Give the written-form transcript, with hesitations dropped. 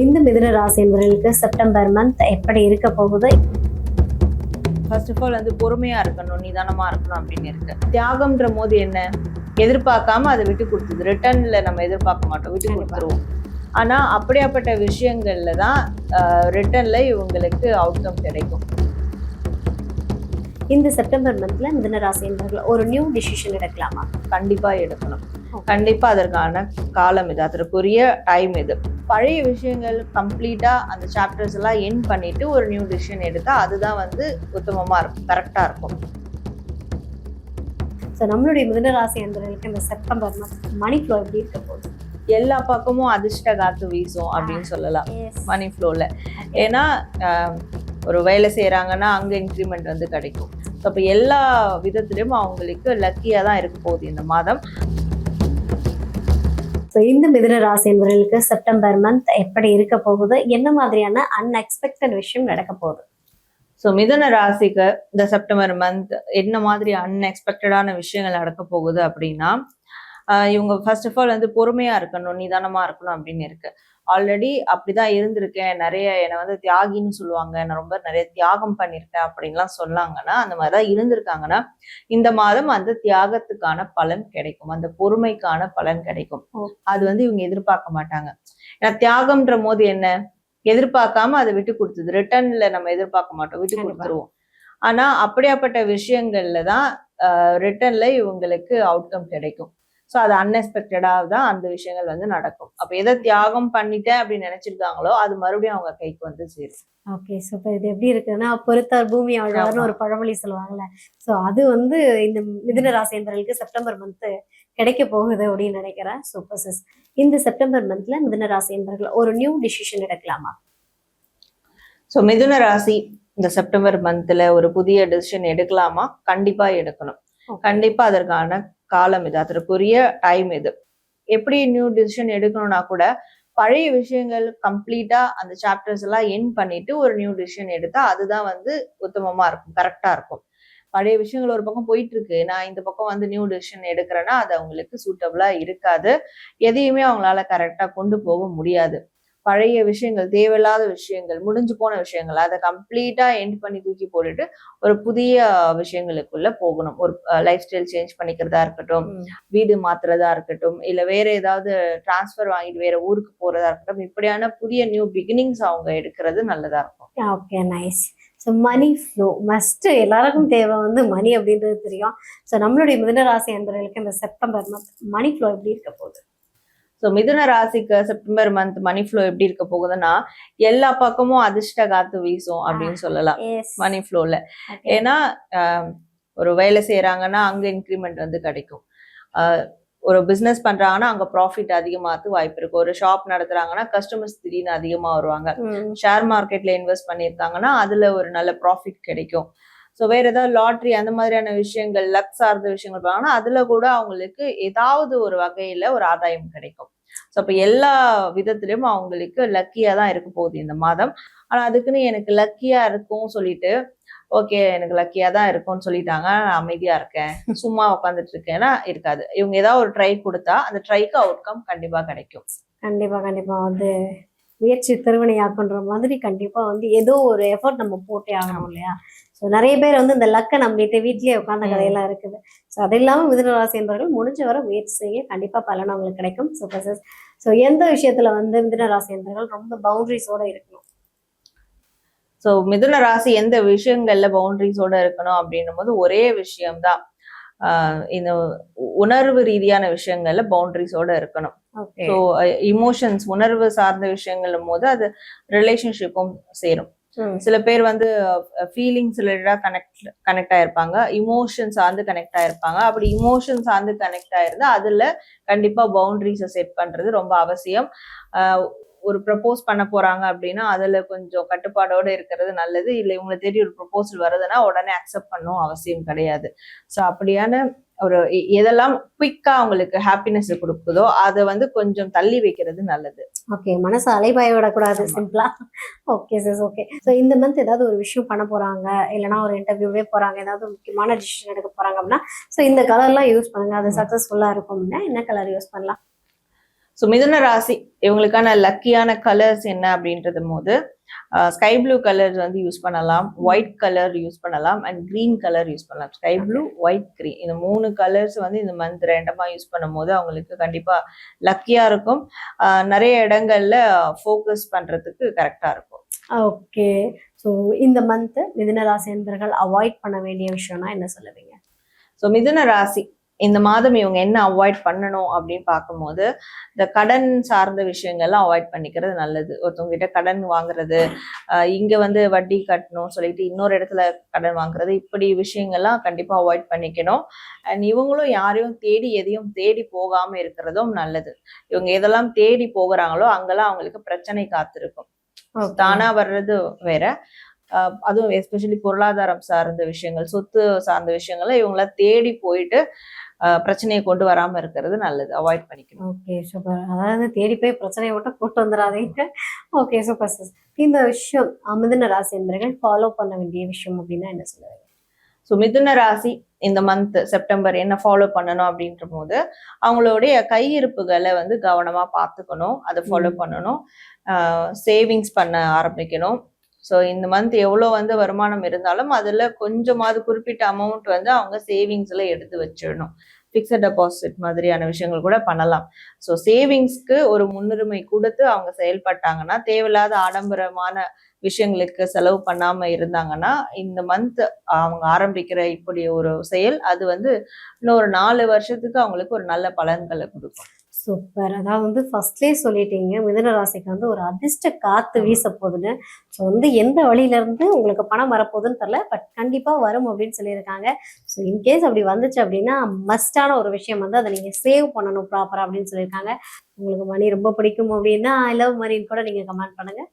இந்த மிதுன ராசி என்பவர்களுக்கு செப்டம்பர் மந்த் எப்படி இருக்க போகுது? ஃபர்ஸ்ட் ஆஃப் ஆல் வந்து பொறுமையா இருக்கணும், நிதானமா இருக்கணும் அப்படின்னு இருக்கு. தியாகம்ன்ற போது என்ன, எதிர்பார்க்காம அதை விட்டு கொடுத்தது. ரிட்டர்ன்ல நம்ம எதிர்பார்க்க மாட்டோம், விட்டு கொடுத்துருவோம். ஆனா அப்படியாப்பட்ட விஷயங்கள்ல தான் ரிட்டர்ன்ல இவங்களுக்கு அவுட்கம் கிடைக்கும். இந்த செப்டம்பர் மந்த்ல மிதுன ராசி என்பவர்கள் ஒரு நியூ டிசிஷன் எடுக்கலாமா? கண்டிப்பா எடுக்கணும். கண்டிப்பா அதற்கான காலம் இது, அதற்குரிய டைம் இது. பழைய விஷயங்கள் கம்ப்ளீட்டா அந்த சாப்டர்ஸ் எல்லாம் எண்ட் பண்ணிட்டு ஒரு நியூ டிசிஷன் எடுத்தா அதுதான் வந்து உத்தமமா இருக்கும், கரெக்டா இருக்கும். ஸோ நம்மளுடைய மிதுன ராசி என்பவர்களுக்கு இந்த செப்டம்பர் மந்த் மணி ஃப்ளோ எப்படி இருக்க போகுது? எல்லா பக்கமும் அதிர்ஷ்ட காத்து வீசும் அப்படின்னு சொல்லலாம் மணி ஃப்ளோல. ஏன்னா ஒரு வேலை செய்யறாங்கன்னா அங்க இன்க்ரிமெண்ட் வந்து கிடைக்கும். ஸோ அப்போ எல்லா விதத்திலையும் அவங்களுக்கு லக்கியா தான் இருக்க போகுது இந்த மாதம். ஸோ இந்த மிதுன ராசி என்பவர்களுக்கு செப்டம்பர் மந்த் எப்படி இருக்க போகுது? என்ன மாதிரியான அன்எக்ஸ்பெக்டட் விஷயம் நடக்க போகுது? ஸோ மிதுன ராசிக்கு இந்த செப்டம்பர் மந்த் என்ன மாதிரி அன்எக்ஸ்பெக்டடான விஷயங்கள் நடக்க போகுது அப்படின்னா, இவங்க ஃபர்ஸ்ட் ஆஃப் ஆல் வந்து பொறுமையா இருக்கணும், நிதானமா இருக்கணும் அப்படின்னு இருக்கு. ஆல்ரெடி அப்படிதான் இருந்திருக்கேன், நிறைய என்னை வந்து தியாகின்னு சொல்லுவாங்க, நான் ரொம்ப நிறைய தியாகம் பண்ணியிருக்கேன் அப்படின்லாம் சொன்னாங்கன்னா, அந்த மாதிரிதான் இருந்திருக்காங்கன்னா இந்த மாதம் அந்த தியாகத்துக்கான பலன் கிடைக்கும், அந்த பொறுமைக்கான பலன் கிடைக்கும். அது வந்து இவங்க எதிர்பார்க்க மாட்டாங்க. ஏன்னா தியாகம்ன்ற போது என்ன, எதிர்பார்க்காம அதை விட்டு கொடுத்தது. ரிட்டர்ன்ல நம்ம எதிர்பார்க்க மாட்டோம், விட்டு கொடுத்துருவோம். ஆனா அப்படியாப்பட்ட விஷயங்கள்ல தான் ரிட்டர்ன்ல இவங்களுக்கு அவுட்கம் கிடைக்கும். ஸோ அது அன்எக்ஸ்பெக்டடா தான் அந்த விஷயங்கள் வந்து நடக்கும். அப்போ எதை தியாகம் பண்ணிட்டேன் அப்படின்னு நினைச்சிருக்காங்களோ அது மறுபடியும் அவங்க கைக்கு வந்து சேரும். Okay, super. இது எப்படி இருக்குன்னா, பொறுத்தார் பூமி ஆழ்வார்னு ஒரு பழமொழி சொல்லுவாங்கல்ல. ஸோ அது வந்து இந்த மிதுன ராசி என்பவர்களுக்கு செப்டம்பர் மந்த் கிடைக்க போகுது அப்படின்னு நினைக்கிறேன். Super sis. இந்த செப்டம்பர் மந்த்ல மிதுன ராசி என்பவர்கள் ஒரு நியூ டிசிஷன் எடுக்கலாமா? ஸோ மிதுன ராசி இந்த செப்டம்பர் மந்த்ல ஒரு புதிய டிசிஷன் எடுக்கலாமா? கண்டிப்பா எடுக்கணும். கண்டிப்பா அதற்கான காலம் இது, அதற்குரிய டைம் இது. எப்படி நியூ டிசிஷன் எடுக்கணும்னா கூட பழைய விஷயங்கள் கம்ப்ளீட்டா அந்த சாப்டர்ஸ் எல்லாம் எண்ட் பண்ணிட்டு ஒரு நியூ டிசிஷன் எடுத்தா அதுதான் வந்து உத்தமமா இருக்கும், கரெக்டா இருக்கும். பழைய விஷயங்கள் ஒரு பக்கம் போயிட்டு இருக்கு, நான் இந்த பக்கம் வந்து நியூ டிசிஷன் எடுக்கிறேன்னா அது அவங்களுக்கு சூட்டபிளா இருக்காது. எதையுமே அவங்களால கரெக்டா கொண்டு போக முடியாது. பழைய விஷயங்கள், தேவையில்லாத விஷயங்கள், முடிஞ்சு போன விஷயங்கள் அதை கம்ப்ளீட்டா எண்ட் பண்ணி தூக்கி போட்டுட்டு ஒரு புதிய விஷயங்களுக்குள்ள போகணும். ஒரு லைஃப் ஸ்டைல் சேஞ்ச் பண்ணிக்கிறதா இருக்கட்டும், வீடு மாத்துறதா இருக்கட்டும், இல்ல வேற ஏதாவது டிரான்ஸ்பர் வாங்கிட்டு வேற ஊருக்கு போறதா இருக்கட்டும், இப்படியான புதிய நியூ பிகினிங்ஸ் அவங்க எடுக்கிறது நல்லதா இருக்கும். Okay, nice. So money flow must, எல்லாருக்கும் தேவை வந்து மணி அப்படின்றது தெரியும். ஸோ நம்மளுடைய மிதுன ராசி என்பவர்களுக்கு இந்த செப்டம்பர் மந்த் மணி ஃப்ளோ எப்படி இருக்க போகுது? ஸோ மிதுன ராசிக்கு செப்டம்பர் மந்த் மணி ஃப்ளோ எப்படி இருக்க போகுதுன்னா, எல்லா பக்கமும் அதிர்ஷ்ட காத்து வீசும் அப்படின்னு சொல்லலாம் மணி ஃப்ளோல. ஏன்னா ஒரு வேலை செய்யறாங்கன்னா அங்க இன்க்ரிமெண்ட் வந்து கிடைக்கும். ஒரு பிசினஸ் பண்றாங்கன்னா அங்க ப்ராஃபிட் அதிகமாக்கு வாய்ப்பு இருக்கு. ஒரு ஷாப் நடத்துறாங்கன்னா கஸ்டமர்ஸ் திடீர்னு அதிகமா வருவாங்க. ஷேர் மார்க்கெட்ல இன்வெஸ்ட் பண்ணியிருக்காங்கன்னா அதுல ஒரு நல்ல ப்ராஃபிட் கிடைக்கும். ஸோ வேற ஏதாவது லாட்ரி அந்த மாதிரியான விஷயங்கள், லக் சார்ந்த விஷயங்கள் பண்ணாங்கன்னா அதுல கூட அவங்களுக்கு ஏதாவது ஒரு வகையில ஒரு ஆதாயம் கிடைக்கும். ஸோ அப்போ எல்லா விதத்திலையும் அவங்களுக்கு லக்கியா தான் இருக்க போகுது இந்த மாதம். ஆனா அதுக்குன்னு எனக்கு லக்கியா இருக்கும் சொல்லிட்டு, ஓகே எனக்கு லக்கியா தான் இருக்கும்னு சொல்லிட்டாங்க, நான் அமைதியா இருக்கேன், சும்மா உட்காந்துட்டு இருக்கேன்னா இருக்காது. இவங்க ஏதாவது ஒரு ட்ரை கொடுத்தா அந்த ட்ரைக்கு அவுட்கம் கண்டிப்பா கிடைக்கும். கண்டிப்பா வந்து முயற்சி திருவினையாக்குன்ற மாதிரி கண்டிப்பா வந்து ஏதோ ஒரு எஃபர்ட் நம்ம போட்டே ஆகணும் இல்லையா? ஸோ நிறைய பேர் வந்து இந்த லக்கை நம்பிட்டு வீட்லயே உட்கார்ந்த கதையெல்லாம் இருக்குது. ஸோ அது இல்லாமல் மிதுன ராசி என்பவர்கள் முடிஞ்ச வர முயற்சி செய்ய கண்டிப்பா பலன் அவங்களுக்கு கிடைக்கும். Super sir. ஸோ எந்த விஷயத்துல வந்து மிதுன ராசி என்பவர்கள் ரொம்ப பவுண்டரிஸோட இருக்கணும்? ஸோ மிதுன ராசி எந்த விஷயங்கள்ல பவுண்டரிஸோட இருக்கணும் அப்படின்னும் போது ஒரே விஷயம்தான், இந்த உணர்வு ரீதியான விஷயங்கள்ல பவுண்டரிஸோட இருக்கணும். ஸோ இமோஷன்ஸ், உணர்வு சார்ந்த விஷயங்களும் போது அது ரிலேஷன்ஷிப்பும் சேரும். சில பேர் வந்து ஃபீலிங்ஸ் ரிலேட்டடா கனெக்ட் ஆயிருப்பாங்க, இமோஷன் சார்ந்து கனெக்ட் ஆயிருப்பாங்க. அப்படி இமோஷன் சார்ந்து கனெக்ட் ஆயிருந்தா அதுல கண்டிப்பா பவுண்டரிஸை செட் பண்றது ரொம்ப அவசியம். ஒரு ப்ரப்போஸ் பண்ண போறாங்க அப்படின்னா அதுல கொஞ்சம் கட்டுப்பாடோட இருக்கிறது நல்லது. இல்லை இவங்களுக்கு தேடி ஒரு ப்ரப்போசல் வருதுன்னா உடனே அக்செப்ட் பண்ணணும் அவசியம் கிடையாது. ஸோ அப்படியான ஒரு எதெல்லாம் குயிக்கா அவங்களுக்கு ஹாப்பினஸ் கொடுக்குதோ அதை வந்து கொஞ்சம் தள்ளி வைக்கிறது நல்லது. ஓகே, மனசு அலைபாய விடக்கூடாது சிம்பிளா. Okay sir, okay. ஸோ இந்த மந்த் ஏதாவது ஒரு விஷயம் பண்ண போறாங்க, இல்லைன்னா ஒரு இன்டர்வியூவே போறாங்க, ஏதாவது முக்கியமான டிசிஷன் எடுக்க போறாங்க அப்படின்னா ஸோ இந்த கலர்லாம் யூஸ் பண்ணுங்க, அது சக்சஸ்ஃபுல்லா இருக்கும் அப்படின்னா என்ன கலர் யூஸ் பண்ணலாம்? ஸோ மிதுன ராசி இவங்களுக்கான லக்கியான கலர்ஸ் என்ன அப்படின்றது போது ஸ்கை ப்ளூ கலர் வந்து யூஸ் பண்ணலாம், ஒயிட் கலர் யூஸ் பண்ணலாம் அண்ட் கிரீன் கலர் யூஸ் பண்ணலாம். ஸ்கை ப்ளூ, ஒயிட், கிரீன் இந்த 3 கலர்ஸ் வந்து இந்த மந்த் ரேண்டமா யூஸ் பண்ணும் போது அவங்களுக்கு கண்டிப்பா லக்கியா இருக்கும். நிறைய இடங்கள்ல ஃபோக்கஸ் பண்றதுக்கு கரெக்டா இருக்கும். ஓகே. ஸோ இந்த மந்த் மிதுன ராசி என்பர்கள் அவாய்ட் பண்ண வேண்டிய விஷயம்னா என்ன சொல்லுவீங்க? ஸோ மிதுன ராசி இந்த மாதம் இவங்க என்ன அவாய்ட் பண்ணணும் அப்படின்னு பார்க்கும்போது இந்த கடன் சார்ந்த விஷயங்கள்லாம் அவாய்ட் பண்ணிக்கிறது நல்லது. ஒருத்தவங்க கிட்ட கடன் வாங்குறது, இங்க வந்து வட்டி கட்டணும் சொல்லிட்டு இன்னொரு இடத்துல கடன் வாங்குறது, இப்படி விஷயங்கள்லாம் கண்டிப்பா அவாய்ட் பண்ணிக்கணும். அண்ட் இவங்களும் யாரையும் தேடி எதையும் தேடி போகாம இருக்கிறதும் நல்லது. இவங்க எதெல்லாம் தேடி போகிறாங்களோ அங்கெல்லாம் அவங்களுக்கு பிரச்சனை காத்திருக்கும். தானா வர்றது வேற, அதுவும் எஸ்பெஷலி பொருளாதாரம் சார்ந்த விஷயங்கள், சொத்து சார்ந்த விஷயங்கள்ல இவங்கள தேடி போயிட்டு பிரச்சனையை கொண்டு வராம இருக்கிறது நல்லது, அவாய்ட் பண்ணிக்கணும். Okay, super. அதாவது தேடி போய் பிரச்சனையை மட்டும் கூட்டு வந்துடாதீங்க. Okay, super sis. இந்த விஷயம் மிதுன ராசி என்பர்கள் ஃபாலோ பண்ண வேண்டிய விஷயம் அப்படின்னா என்ன சொல்லுவீங்க? ஸோ மிதுன ராசி இந்த மந்த் செப்டம்பர் என்ன ஃபாலோ பண்ணணும் அப்படின்ற போது அவங்களுடைய கையிருப்புகளை வந்து கவனமா பார்த்துக்கணும், அதை ஃபாலோ பண்ணணும். சேவிங்ஸ் பண்ண ஆரம்பிக்கணும். ஸோ இந்த மந்த் எவ்வளோ வந்து வருமானம் இருந்தாலும் அதில் கொஞ்சமாவது குறிப்பிட்ட அமௌண்ட் வந்து அவங்க சேவிங்ஸில் எடுத்து வச்சிடணும். ஃபிக்ஸட் டெபாசிட் மாதிரியான விஷயங்கள் கூட பண்ணலாம். ஸோ சேவிங்ஸ்க்கு ஒரு முன்னுரிமை கொடுத்து அவங்க செயல்பட்டாங்கன்னா, தேவையில்லாத ஆடம்பரமான விஷயங்களுக்கு செலவு பண்ணாம இருந்தாங்கன்னா, இந்த மந்த் அவங்க ஆரம்பிக்கிற இப்படி ஒரு செயல் அது வந்து இன்னொரு 4 வருஷத்துக்கு அவங்களுக்கு ஒரு நல்ல பலன்களை கொடுக்கும். சூப்பர். அதாவது வந்து ஃபர்ஸ்ட்லேயே சொல்லிட்டீங்க மிதுன ராசிக்கு வந்து ஒரு அதிர்ஷ்ட காத்து வீச போகுதுன்னு. ஸோ வந்து எந்த வழியில இருந்து உங்களுக்கு பணம் வரப்போகுதுன்னு தெரில, பட் கண்டிப்பா வரும் அப்படின்னு சொல்லியிருக்காங்க. ஸோ இன்கேஸ் அப்படி வந்துச்சு அப்படின்னா மஸ்டான ஒரு விஷயம் வந்து அதை நீங்க சேவ் பண்ணணும் ப்ராப்பரா அப்படின்னு சொல்லியிருக்காங்க. உங்களுக்கு மணி ரொம்ப பிடிக்கும் அப்படின்னா ஐ லவ் மணின்னு கூட நீங்க கமெண்ட் பண்ணுங்க.